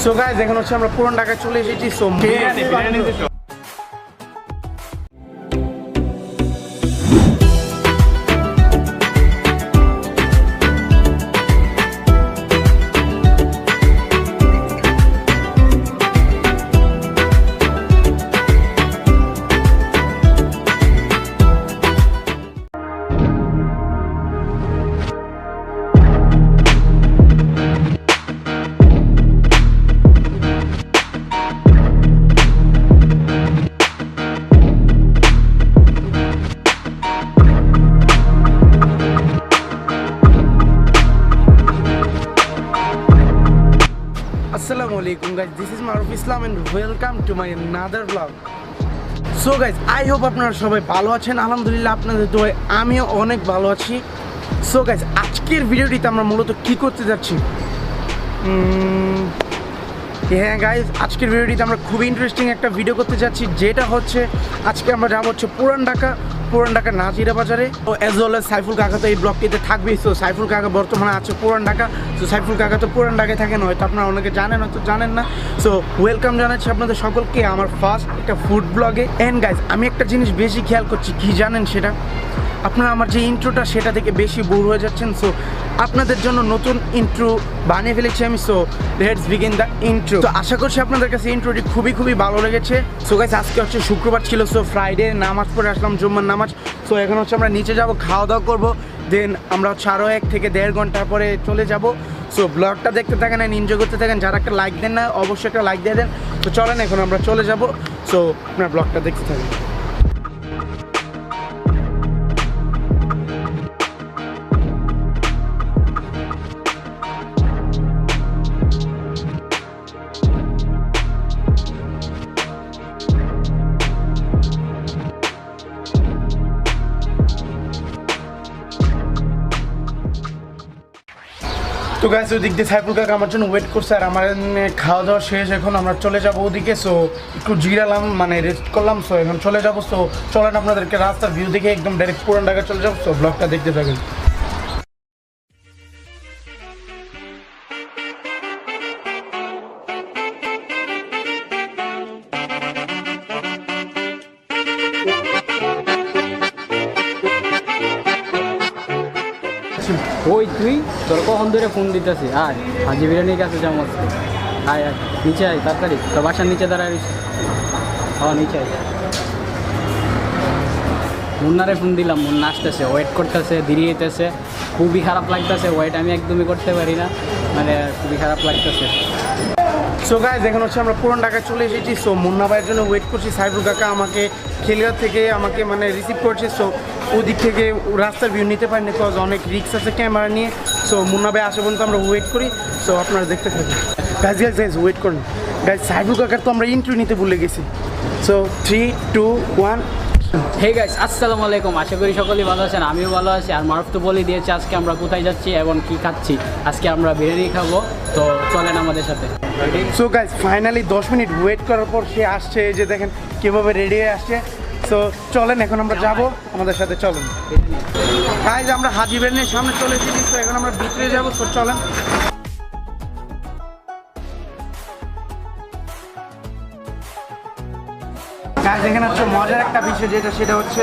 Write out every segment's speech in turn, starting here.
So guys এখন হচ্ছে আমরা পুরান ঢাকায় চলে এসেছি। So biryani Assalamualaikum guys, this is Marof Islam and welcome to my another vlog. So guys, I hope আপনারা সবাই ভালো আছেন। আলহামদুলিল্লাহ আপনাদের দোয়ায় আমিও অনেক ভালো আছি। So guys, আজকের ভিডিওটিতে আমরা মূলত কি করতে যাচ্ছি? হ্যাঁ গাইজ, আজকের ভিডিওটিতে আমরা খুবই ইন্টারেস্টিং একটা ভিডিও করতে যাচ্ছি, যেটা হচ্ছে আজকে আমরা যাবো হচ্ছে পুরান ঢাকা নাজিরা বাজারে। তো অ্যাজ ওয়েল এজ সাইফুল কাকা তো এই ব্লগটিতে থাকবেই। তো সাইফুল কাকা বর্তমানে আছে পুরান ঢাকা। তো সাইফুল কাকা তো পুরান ঢাকায় থাকেন, হয়তো আপনারা অনেকে জানেন, হয়তো জানেন না। সো ওয়েলকাম জানাচ্ছি আপনাদের সকলকে আমার ফার্স্ট একটা ফুড ব্লগে। অ্যান্ড গাইজ, আমি একটা জিনিস বেশি খেয়াল করছি, কি জানেন সেটা? আপনারা আমার যে ইন্ট্রোটা সেটা থেকে বেশি বোর হয়ে যাচ্ছেন। সো আপনাদের জন্য নতুন ইন্ট্রো বানিয়ে ফেলেছি আমি। So let's begin the intro. তো আশা করছি আপনাদের কাছে ইন্ট্রোটি খুবই ভালো লেগেছে। সো গাইস, আজকে হচ্ছে শুক্রবার ছিল। সো ফ্রাইডে নামাজ পড়ে আসলাম, জুম্মার নামাজ। সো এখন হচ্ছে আমরা নিচে যাব, খাওয়া দাওয়া করবো, দেন আমরা হচ্ছে আরও 1 থেকে 1.5 ঘন্টা পরে চলে যাব। সো ব্লগটা দেখতে থাকেন অ্যান্ড এনজয় করতে থাকেন। যারা একটা লাইক দেন না, অবশ্যই একটা লাইক দিয়ে দেন। তো চলেন এখন আমরা চলে যাব। সো আপনার ব্লগটা দেখতে থাকেন। তো গাইস, ওই দিক দিয়ে সাইফুল কাকা আমার জন্য ওয়েট করছে, আর আমার খাওয়া দাওয়া শেষ। এখন আমরা চলে যাবো ওদিকে। সো একটু জিরালাম, মানে রেস্ট করলাম। সো এখন চলে যাবো। সো চলেন আপনাদেরকে রাস্তার ভিউ দেখে একদম ডাইরেক্ট পুরান ঢাকা চলে যাবো। সো ব্লগটা দেখতে থাকেন। ওই তুই তোর কখন ধরে ফোন দিতেছি? আর হাজি বিরিয়ানির কাছে যাবো আজকে। আয় আয়, নিচে আয় তাড়াতাড়ি, তোর বাসার নিচে দাঁড়ায়। হ্যাঁ, নিচে আয়। মুন্নারে ফোন দিলাম, মুন্না আসতেছে, ওয়েট করতেছে, দেরি হইতেছে। খুবই খারাপ লাগতেছে, ওয়েট আমি একদমই করতে পারি না, মানে খুবই খারাপ লাগতেছে। সো গাইজ, এখন হচ্ছে আমরা পুরান ঢাকায় চলে এসেছি। সো মুন্না ভাইয়ের জন্য ওয়েট করছি। সাইফুল কাকা আমাকে খেলিয়ার থেকে আমাকে মানে রিসিভ করছে। সো ওদিক থেকে রাস্তার ভিউ নিতে পারিনি, বিকজ অনেক রিক্স আছে ক্যামেরা নিয়ে। সো মুন্না ভাই আসে পর্যন্ত আমরা ওয়েট করি। সো আপনারা দেখতে থাকুন। গাইজ ওয়েট করুন। গাইজ, সাইফুল কাকার তো আমরা ইন্টারভিউ নিতে ভুলে গেছি। সো 3, 2, 1। হে গাইস, আসসালামু আলাইকুম। আশা করি সকলেই ভালো আছেন, আমিও ভালো আছি। আর মারুফ তো বলে দিয়েছে আজকে আমরা কোথায় যাচ্ছি এবং কি খাচ্ছি। আজকে আমরা বিরিয়ানি খাবো, তো চলেন আমাদের সাথে। So guys, finally 10 minute wait করার পর সে আসছে। এই যে দেখেন কীভাবে রেডি হয়ে আসছে। সো চলেন এখন আমরা যাব, আমাদের সাথে চলেন। গাইজ, আমরা হাজি বিরিয়ানির সামনে চলে এসেছি। তো এখন আমরা ভিতরে যাবো। সো চলেন। গাইজ, এখানে হচ্ছে মজার একটা বিষয়, সেটা হচ্ছে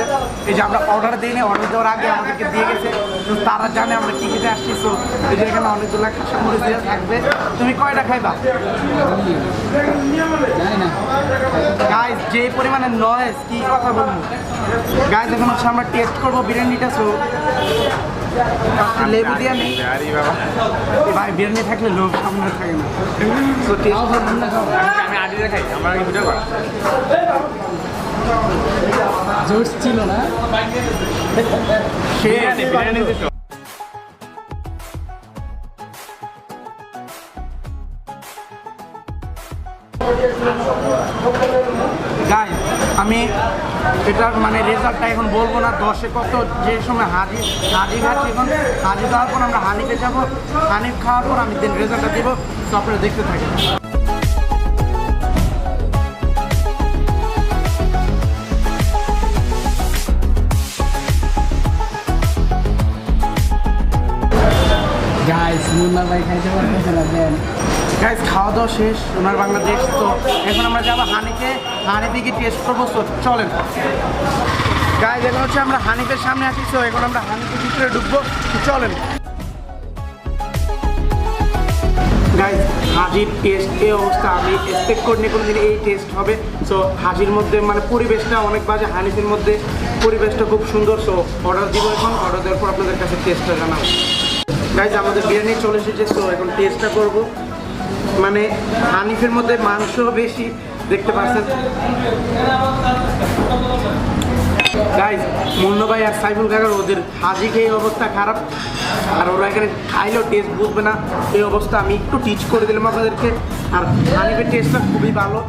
এই যে আমরা অর্ডার দিই না, অর্ডার দেওয়ার আগে আমাদেরকে দিয়ে গেছে। তো তারা জানে আমরা কী খেতে আসছি। সো এই যে এখানে অনেকগুলো কাঁচামরিচ দেওয়া থাকবে। তুমি কয়টা খাইবা? গাইজ, যে পরিমাণে নয়েজ, কি কথা বলবো। গাইজ, এখন হচ্ছে আমরা টেস্ট করবো বিরিয়ানিটা। সো লেবু দিয়ে নেই ভাই, বিরিয়ানি থাকলে লোক সামনে থাকে না। সো টেস্ট আমি আগে খাই, আমার আগে ভিডিও করা জোশ ছিল না। গাইজ, আমি এটার মানে রেজাল্টটা এখন বলবো না 10-এ কত। যে সময় হাজি খাচ্ছি, এখন হাজি খাওয়ার পর আমরা হানিফে যাবো। হানিফ খাওয়ার পর আমি দেন রেজাল্টটা দেবো। তো আপনারা দেখতে থাকেন। গাইস, মুন্না ভাই খাইতে পারতেছে না দেন। গাইজ খাওয়া দাওয়া শেষ সোনার বাংলাদেশ। তো এখন আমরা যাবো হানিফে টেস্ট করবো। তো চলেন গাইজ, এখন হচ্ছে আমরা হানিফের সামনে আছি। তো এখন আমরা হানিফের ভিতরে ঢুকবো। তো চলেন গাইজ, হাজির টেস্ট এই অবস্থা আমি এক্সপেক্ট করিনি কোনোদিন এই টেস্ট হবে। সো হাজির মধ্যে মানে পরিবেশটা অনেক বাজে, হানিফের মধ্যে পরিবেশটা খুব সুন্দর। সো অর্ডার দিব, এখন অর্ডার দেওয়ার পর আপনাদের কাছে টেস্টটা জানাবো। গাইজ আমাদের বিরিয়ানি চলে এসেছে। তো এখন টেস্টটা করবো। মানে হানিফের মধ্যে মাংস বেশি দেখতে পাচ্ছেন। গাইজ মুন্না ভাই আর সাইফুল কাকার ওদের হাজি খেয়ে অবস্থা খারাপ, আর ওরা এখানে খাইলেও টেস্ট বুঝবে না এই অবস্থা। আমি একটু টিচ করে দিলাম আপনাদেরকে। আর হানিফের টেস্টটা খুবই ভালো।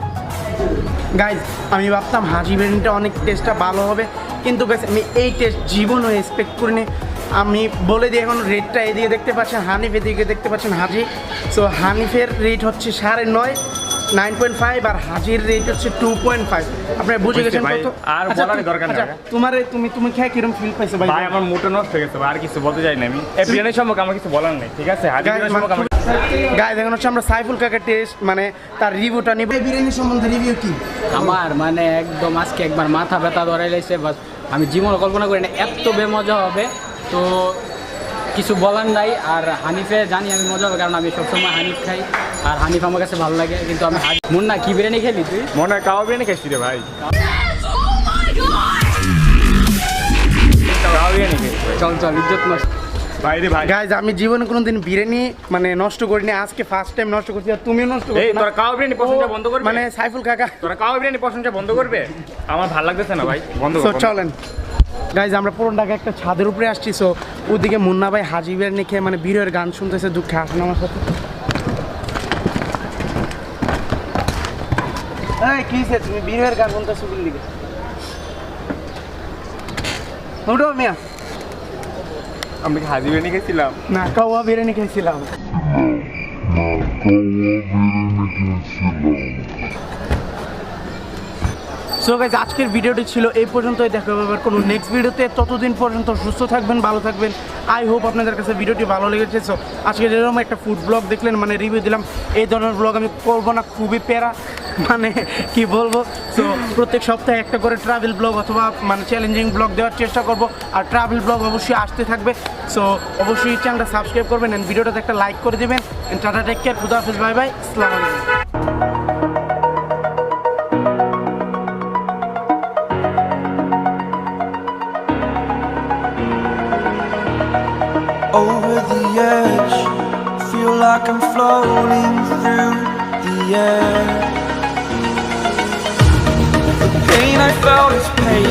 গাইজ আমি ভাবতাম হাজি বিরিয়ানিটা অনেক টেস্টটা ভালো হবে, কিন্তু গাইজ আমি এই টেস্ট জীবনও এক্সপেক্ট করিনি। আমি বলে দিই এখন রেটটা, এদিকে দেখতে পাচ্ছেন হানিফ, এদিকে দেখতে পাচ্ছেন হাজি। সো হানিফের রেট হচ্ছে 9.5 9.5 আর হাজির রেট হচ্ছে 2.5। আপনারা বুঝে গেছেন কত? আর বলার দরকার নেই। তুমি খেয়ে কিরকম ফিল পাইছো ভাই? ভাই আমার মুড নষ্ট হয়ে গেছে, আর কিছু বলতে চাই না আমি। এই বিরিয়ানির সম্পর্কে আমার কিছু বলার নেই, ঠিক আছে? হাজির বিরিয়ানির সম্পর্কে আমার গাইস এখন হচ্ছে আমরা সাইফুল কাকার টেস্ট মানে তার রিভিউটা নিব। এই বিরিয়ানি সম্বন্ধে রিভিউ কি? আমার মানে একদম আজকে একবার মাথা ব্যথা ধরে লাইছে, বাস আমি জীবনে কল্পনা করি না এত বেমজা হবে। তো কিছু বলার নাই। আর হানিফে জানি আমি মজা হবে, কারণ আমি সবসময় হানিফ খাই আর হানিফ আমার কাছে ভালো লাগে। কিন্তু আমি মুন্না কি বিরিয়ানি খেলি তুই? মনে হয় কাওয়া বিরিয়ানি খাইছি রে ভাই। কাওয়া বিরিয়ানি খাই। চল ইজ্জত নষ্ট ভাই রে ভাই। গাইস আমি জীবনে কোনোদিন বিরিয়ানি মানে নষ্ট করিনি, আজকে ফার্স্ট টাইম নষ্ট করছি। আর তুমিও নষ্ট এই করছো না। তোরা কাওয়া বিরিয়ানি প্রশংসা বন্ধ করবে? মানে সাইফুল কাকা তোরা কাওয়া বিরিয়ানি প্রশংসা বন্ধ করবে? আমার ভালো লাগতেছে না ভাই, বন্ধ সো কর। চলেন গাইজ আমরা পুরো ঢাকা একটা ছাদের উপরে আসছি। সো ওদিকে মুন্না ভাই হাজি বিরিয়ানি খেয়ে মানে বীরের গান শুনতেছে। দুঃখে আসেন আমার সাথে। এই কি সে তুমি বীরের গান শুনতেছো কোন দিকে? উঠো মিয়া। আমরা কি হাজি বিরিয়ানি খেয়েছিলাম? না, কাওয়া বিরিয়ানি খেয়েছিলাম। সো গাইজ আজকের ভিডিওটি ছিল এই পর্যন্তই। দেখা হবে আবার কোনো নেক্সট ভিডিওতে। ততদিন পর্যন্ত সুস্থ থাকবেন, ভালো থাকবেন। আই হোপ আপনাদের কাছে ভিডিওটি ভালো লেগেছে। সো আজকে যেরকম একটা ফুড ব্লগ দেখলেন মানে রিভিউ দিলাম, এই ধরনের ব্লগ আমি করবো না, খুবই প্যারা মানে কি বলবো। সো প্রত্যেক সপ্তাহে একটা করে ট্রাভেল ব্লগ অথবা মানে চ্যালেঞ্জিং ব্লগ দেওয়ার চেষ্টা করব। আর ট্রাভেল ব্লগ অবশ্যই আসতে থাকবে। সো অবশ্যই চ্যানেলটা সাবস্ক্রাইব করবেন এন্ড ভিডিওটাতে একটা লাইক করে দেবেন। টাটা, টেক কেয়ার, খুদা হাফেজ, বাই বাই, আসসালামু আলাইকুম। Over the edge, feel like I'm floating through the air. The pain I felt is pain.